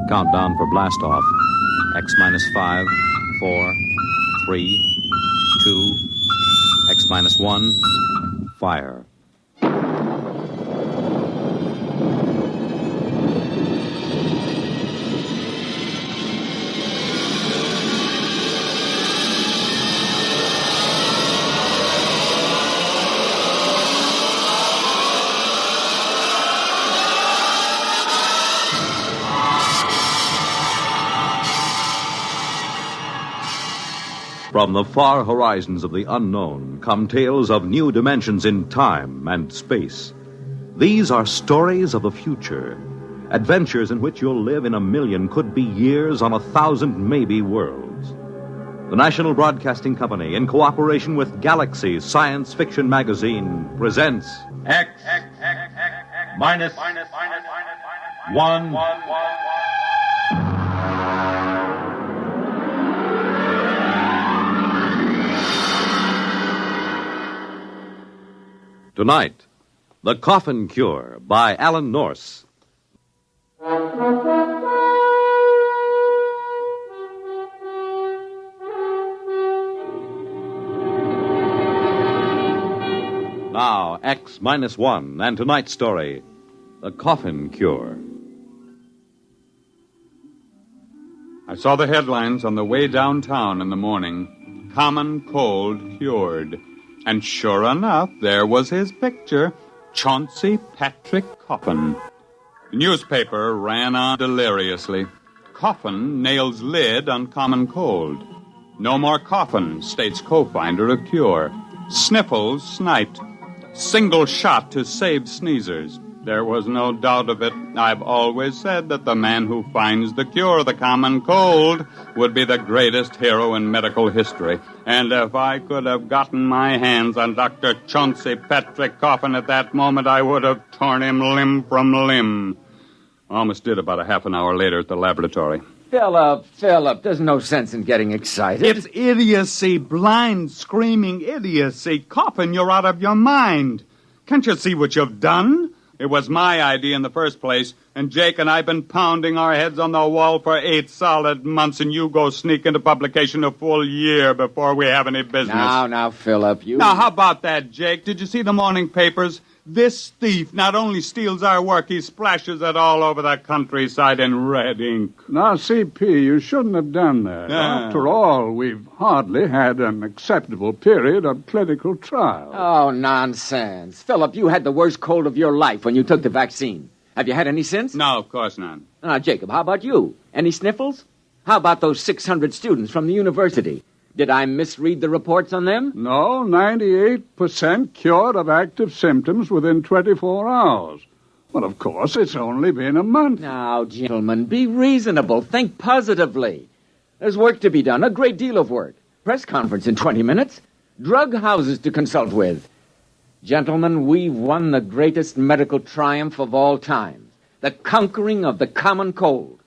Countdown for blast-off. X minus 5, 4, 3, 2, X minus 1, fire. From the far horizons of the unknown come tales of new dimensions in time and space. These are stories of the future, adventures in which you'll live in a million, could be years, on 1,000 maybe worlds. The National Broadcasting Company, in cooperation with Galaxy Science Fiction Magazine, presents X minus 1. Tonight, The Coffin Cure by Alan Norse. Now, X minus 1, and tonight's story, The Coffin Cure. I saw the headlines on the way downtown in the morning. Common cold cured. And sure enough, there was his picture, Chauncey Patrick Coffin. The newspaper ran on deliriously. Coffin nails lid on common cold. No more coffin, states co-finder of cure. Sniffles sniped. Single shot to save sneezers. There was no doubt of it. I've always said that the man who finds the cure of the common cold would be the greatest hero in medical history. And if I could have gotten my hands on Dr. Chauncey Patrick Coffin at that moment, I would have torn him limb from limb. Almost did about a half an hour later at the laboratory. Philip, there's no sense in getting excited. It's idiocy, blind, screaming idiocy. Coffin, you're out of your mind. Can't you see what you've done? It was my idea in the first place, and Jake and I have been pounding our heads on the wall for 8 solid months, and you go sneak into publication a full year before we have any business. Now, Philip, you... Now, how about that, Jake? Did you see the morning papers? This thief not only steals our work, he splashes it all over the countryside in red ink. Now, CP, you shouldn't have done that. After all, we've hardly had an acceptable period of clinical trial. Oh, nonsense. Philip, you had the worst cold of your life when you took the vaccine. Have you had any since? No, of course not. Now, Jacob, how about you? Any sniffles? How about those 600 students from the university? Did I misread the reports on them? No, 98% cured of active symptoms within 24 hours. Well, of course, it's only been a month. Now, gentlemen, be reasonable. Think positively. There's work to be done, a great deal of work. Press conference in 20 minutes. Drug houses to consult with. Gentlemen, we've won the greatest medical triumph of all time. The conquering of the common cold.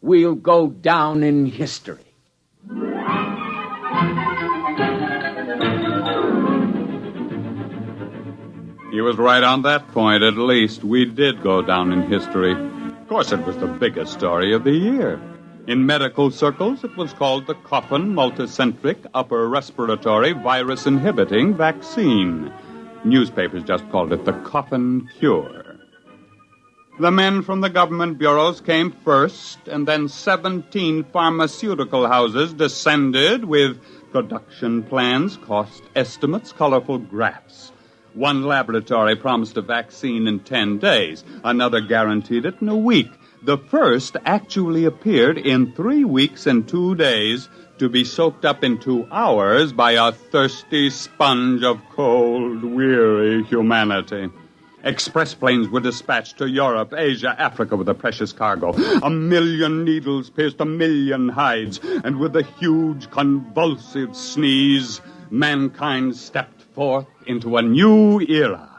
We'll go down in history. He was right on that point, at least. We did go down in history. Of course, it was the biggest story of the year. In medical circles, it was called the Coffin Multicentric Upper Respiratory Virus Inhibiting Vaccine. Newspapers just called it the Coffin Cure. The men from the government bureaus came first, and then 17 pharmaceutical houses descended with production plans, cost estimates, colorful graphs. One laboratory promised a vaccine in 10 days. Another guaranteed it in a week. The first actually appeared in 3 weeks and 2 days to be soaked up in 2 hours by a thirsty sponge of cold, weary humanity. Express planes were dispatched to Europe, Asia, Africa with a precious cargo. 1 million needles pierced 1 million hides, and with a huge convulsive sneeze, mankind stepped forth into a new era.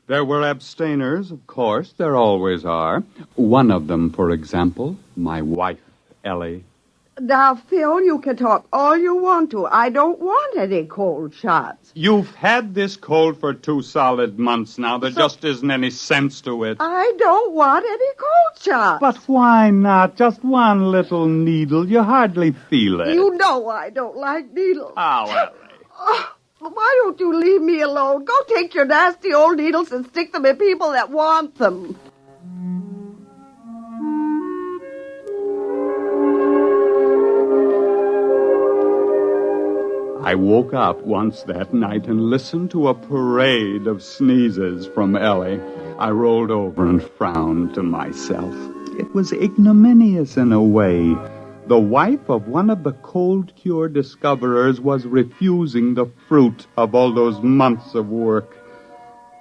There were abstainers, of course, there always are. One of them, for example, my wife, Ellie. Now, Phil, you can talk all you want to. I don't want any cold shots. You've had this cold for 2 solid months now. There just isn't any sense to it. I don't want any cold shots. But why not? Just one little needle. You hardly feel it. You know I don't like needles. Oh, Ellie. Oh, why don't you leave me alone? Go take your nasty old needles and stick them in people that want them. I woke up once that night and listened to a parade of sneezes from Ellie. I rolled over and frowned to myself. It was ignominious in a way. The wife of one of the cold cure discoverers was refusing the fruit of all those months of work.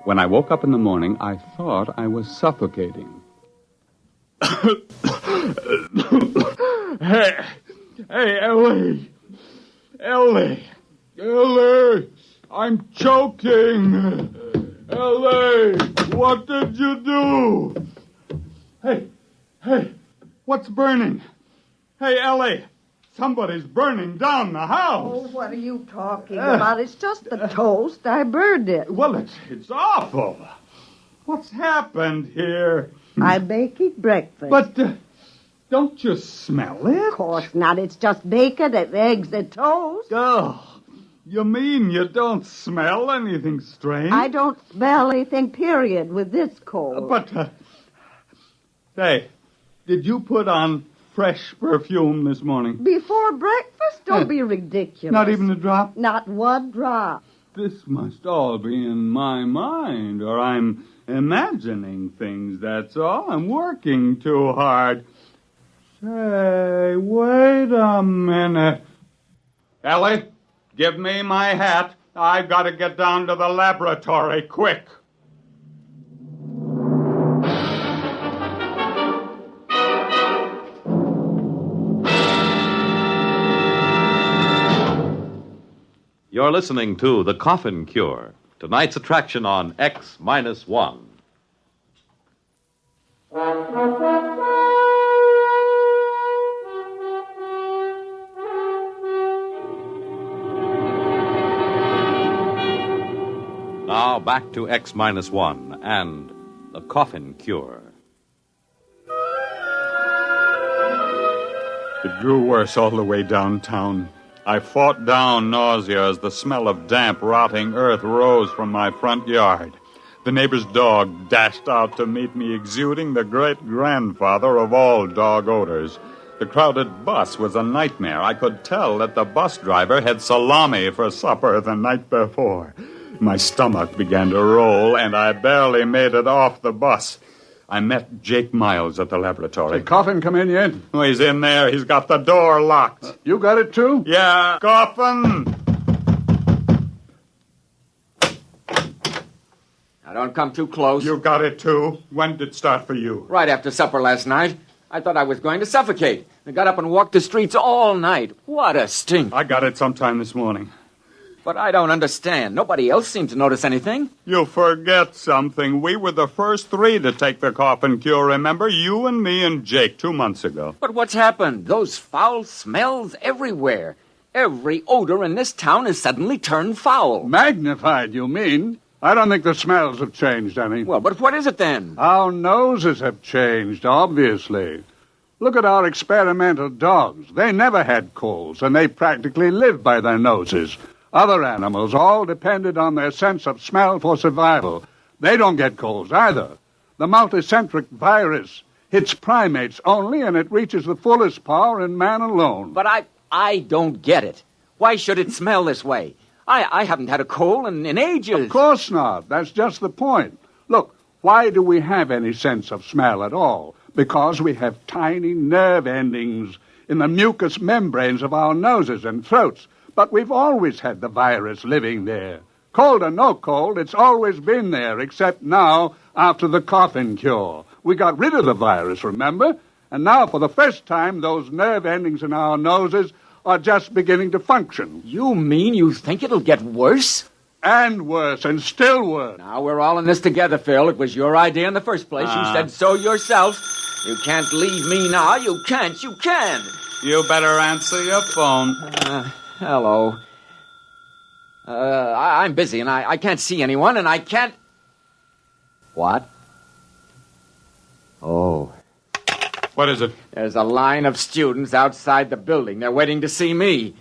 When I woke up in the morning, I thought I was suffocating. Hey, Ellie! Ellie! Ellie! I'm choking! Ellie! What did you do? Hey! What's burning? Hey, Ellie! Somebody's burning down the house! Oh, what are you talking about? It's just the toast. I burned it. Well, it's awful. What's happened here? I'm baking breakfast. But, don't you smell it? Of course not. It's just bacon and eggs and toast. Oh, you mean you don't smell anything strange? I don't smell anything, period, with this cold. But, hey, did you put on fresh perfume this morning? Before breakfast? Don't be ridiculous. Not even a drop? Not one drop. This must all be in my mind, or I'm imagining things, that's all. I'm working too hard. Say, wait a minute. Ellie, give me my hat. I've got to get down to the laboratory, quick. You're listening to The Coffin Cure, tonight's attraction on X-1. Now back to X-1 and The Coffin Cure. It grew worse all the way downtown. I fought down nausea as the smell of damp, rotting earth rose from my front yard. The neighbor's dog dashed out to meet me, exuding the great-grandfather of all dog odors. The crowded bus was a nightmare. I could tell that the bus driver had salami for supper the night before. My stomach began to roll, and I barely made it off the bus. I met Jake Miles at the laboratory. Did Coffin come in yet? Oh, he's in there. He's got the door locked. You got it, too? Yeah, Coffin! Now, don't come too close. You got it, too? When did it start for you? Right after supper last night. I thought I was going to suffocate. I got up and walked the streets all night. What a stink. I got it sometime this morning. But I don't understand. Nobody else seemed to notice anything. You forget something. We were the first 3 to take the Coffin Cure, remember? You and me and Jake 2 months ago. But what's happened? Those foul smells everywhere. Every odor in this town has suddenly turned foul. Magnified, you mean? I don't think the smells have changed any. Well, but what is it then? Our noses have changed, obviously. Look at our experimental dogs. They never had colds, and they practically lived by their noses. Other animals all depended on their sense of smell for survival. They don't get colds either. The multicentric virus hits primates only, and it reaches the fullest power in man alone. But I don't get it. Why should it smell this way? I haven't had a cold in ages. Of course not. That's just the point. Look, why do we have any sense of smell at all? Because we have tiny nerve endings in the mucous membranes of our noses and throats. But we've always had the virus living there. Cold or no cold, it's always been there, except now, after the Coffin Cure. We got rid of the virus, remember? And now, for the first time, those nerve endings in our noses are just beginning to function. You mean you think it'll get worse? And worse, and still worse. Now, we're all in this together, Phil. It was your idea in the first place. You said so yourself. You can't leave me now. You can't. You better answer your phone. Hello. I'm busy, and I can't see anyone, and I can't... What? Oh. What is it? There's a line of students outside the building. They're waiting to see me.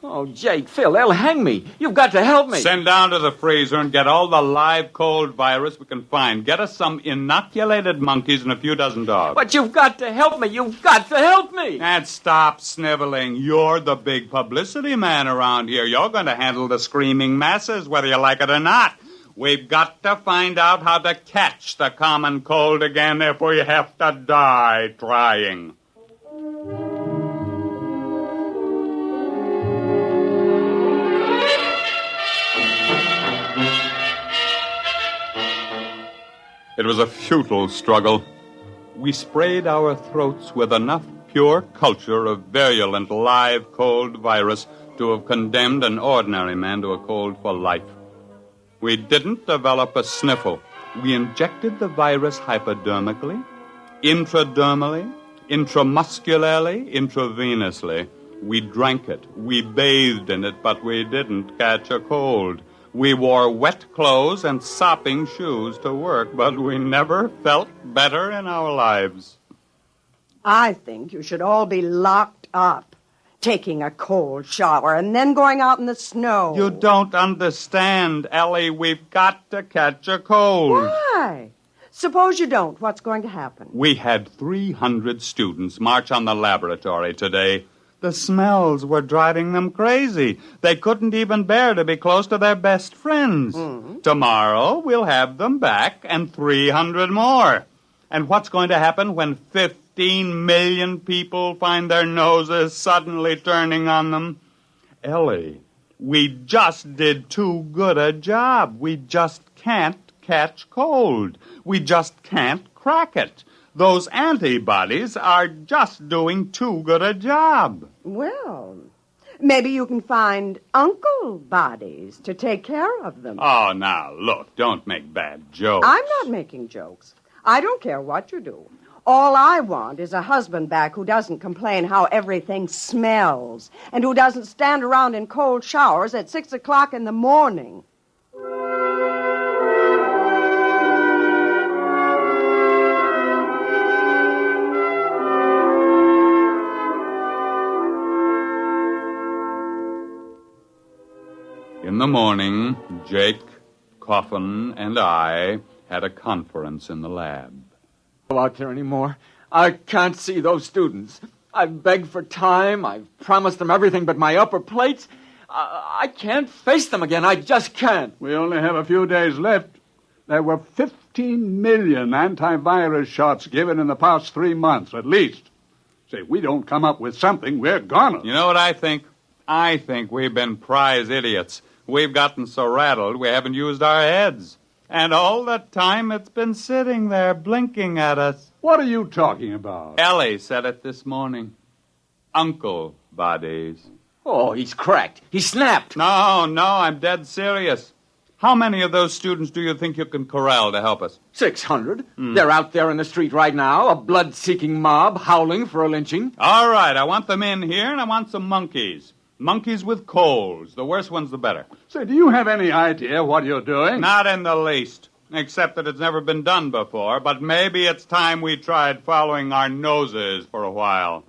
Oh, Jake, Phil, they'll hang me. You've got to help me. Send down to the freezer and get all the live cold virus we can find. Get us some inoculated monkeys and a few dozen dogs. But you've got to help me. You've got to help me. And stop sniveling. You're the big publicity man around here. You're going to handle the screaming masses, whether you like it or not. We've got to find out how to catch the common cold again if we have to die trying. It was a futile struggle. We sprayed our throats with enough pure culture of virulent live cold virus to have condemned an ordinary man to a cold for life. We didn't develop a sniffle. We injected the virus hypodermically, intradermally, intramuscularly, intravenously. We drank it. We bathed in it, but we didn't catch a cold. We wore wet clothes and sopping shoes to work, but we never felt better in our lives. I think you should all be locked up, taking a cold shower and then going out in the snow. You don't understand, Ellie. We've got to catch a cold. Why? Suppose you don't. What's going to happen? We had 300 students march on the laboratory today. The smells were driving them crazy. They couldn't even bear to be close to their best friends. Mm-hmm. Tomorrow, we'll have them back and 300 more. And what's going to happen when 15 million people find their noses suddenly turning on them? Ellie, we just did too good a job. We just can't catch cold. We just can't crack it. Those antibodies are just doing too good a job. Well, maybe you can find uncle bodies to take care of them. Oh, now, look, don't make bad jokes. I'm not making jokes. I don't care what you do. All I want is a husband back who doesn't complain how everything smells and who doesn't stand around in cold showers at 6 o'clock in the morning. In the morning, Jake, Coffin, and I had a conference in the lab. Go out there anymore. I can't see those students. I've begged for time. I've promised them everything but my upper plates. I can't face them again. I just can't. We only have a few days left. There were 15 million antivirus shots given in the past 3 months, at least. Say, if we don't come up with something, we're gonna. You know what I think? I think we've been prize idiots. We've gotten so rattled we haven't used our heads. And all the time it's been sitting there blinking at us. What are you talking about? Ellie said it this morning. Uncle bodies. Oh, he's cracked. He snapped. No, I'm dead serious. How many of those students do you think you can corral to help us? 600. They're out there in the street right now, a blood-seeking mob howling for a lynching. All right, I want them in here, and I want some monkeys. Monkeys with colds. The worse ones, the better. Say, do you have any idea what you're doing? Not in the least, except that it's never been done before. But maybe it's time we tried following our noses for a while.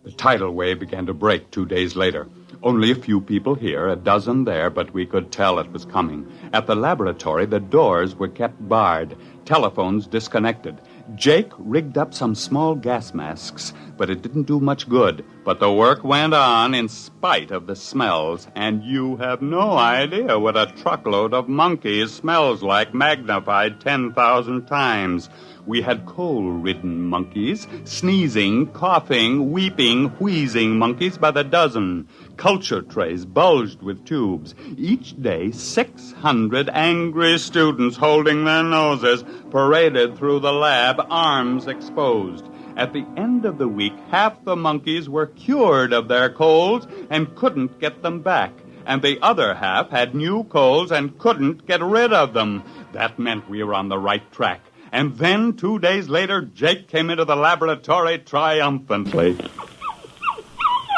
The tidal wave began to break 2 days later. Only a few people here, a dozen there, but we could tell it was coming. At the laboratory, the doors were kept barred, telephones disconnected. Jake rigged up some small gas masks, but it didn't do much good. But the work went on in spite of the smells, and you have no idea what a truckload of monkeys smells like, magnified 10,000 times. We had coal-ridden monkeys, sneezing, coughing, weeping, wheezing monkeys by the dozen. Culture trays bulged with tubes. Each day, 600 angry students holding their noses paraded through the lab, arms exposed. At the end of the week, half the monkeys were cured of their colds and couldn't get them back. And the other half had new colds and couldn't get rid of them. That meant we were on the right track. And then, 2 days later, Jake came into the laboratory triumphantly.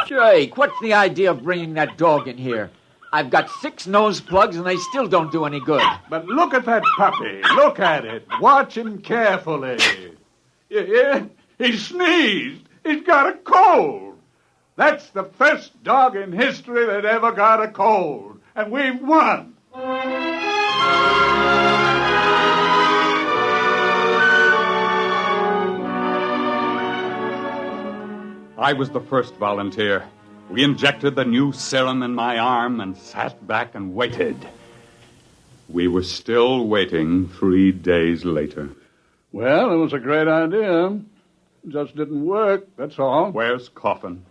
Jake, what's the idea of bringing that dog in here? I've got 6 nose plugs and they still don't do any good. But look at that puppy. Look at it. Watch him carefully. You hear? He sneezed. He's got a cold. That's the first dog in history that ever got a cold. And we've won. I was the first volunteer. We injected the new serum in my arm and sat back and waited. We were still waiting 3 days later. Well, it was a great idea. It just didn't work, that's all. Where's Coffin?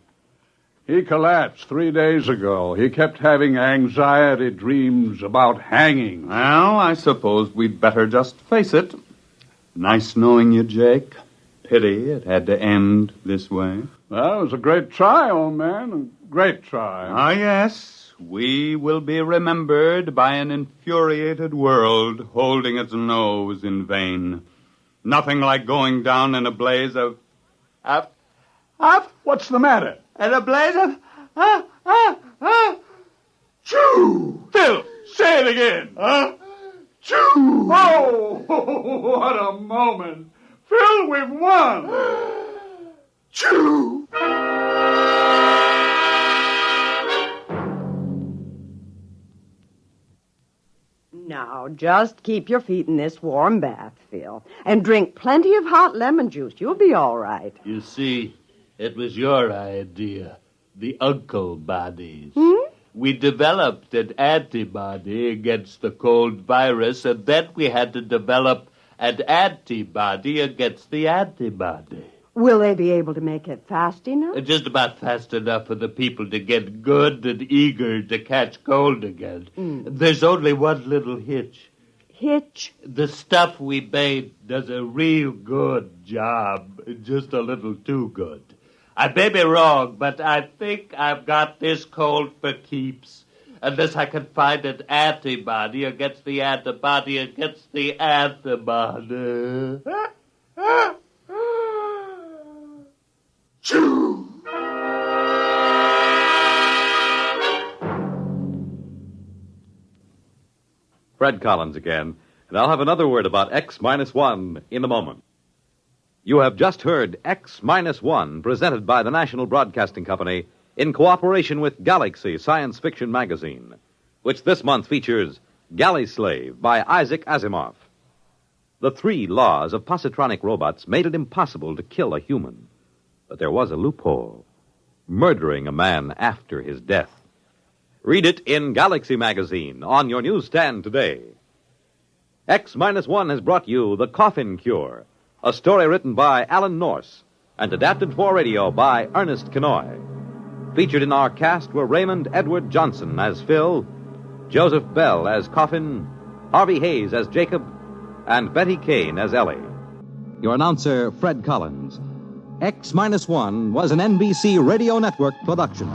He collapsed 3 days ago. He kept having anxiety dreams about hanging. Well, I suppose we'd better just face it. Nice knowing you, Jake. Pity it had to end this way. Well, it was a great try, old man. A great try. Ah, yes. We will be remembered by an infuriated world holding its nose in vain. Nothing like going down in a blaze of... What's the matter? In a blaze of... Choo! Phil, say it again. Choo! Oh, what a moment. Phil, we've won. Choo! Now, just keep your feet in this warm bath, Phil, and drink plenty of hot lemon juice. You'll be all right. You see, it was your idea, the uncle bodies. We developed an antibody against the cold virus, and then we had to develop an antibody against the antibody. Will they be able to make it fast enough? Just about fast enough for the people to get good and eager to catch cold again. There's only one little hitch. Hitch? The stuff we made does a real good job, just a little too good. I may be wrong, but I think I've got this cold for keeps. Unless I can find an antibody against the antibody against the antibody. Choo! Fred Collins again, and I'll have another word about X-1 in a moment. You have just heard X-1, presented by the National Broadcasting Company in cooperation with Galaxy Science Fiction Magazine, which this month features Galley Slave by Isaac Asimov. The 3 laws of positronic robots made it impossible to kill a human. But there was a loophole: murdering a man after his death. Read it in Galaxy Magazine on your newsstand today. X-1 has brought you The Coffin Cure, a story written by Alan Norse and adapted for radio by Ernest Kenoy. Featured in our cast were Raymond Edward Johnson as Phil, Joseph Bell as Coffin, Harvey Hayes as Jacob, and Betty Kane as Ellie. Your announcer, Fred Collins. X-1 was an NBC Radio Network production.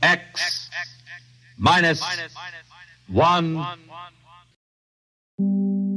X-1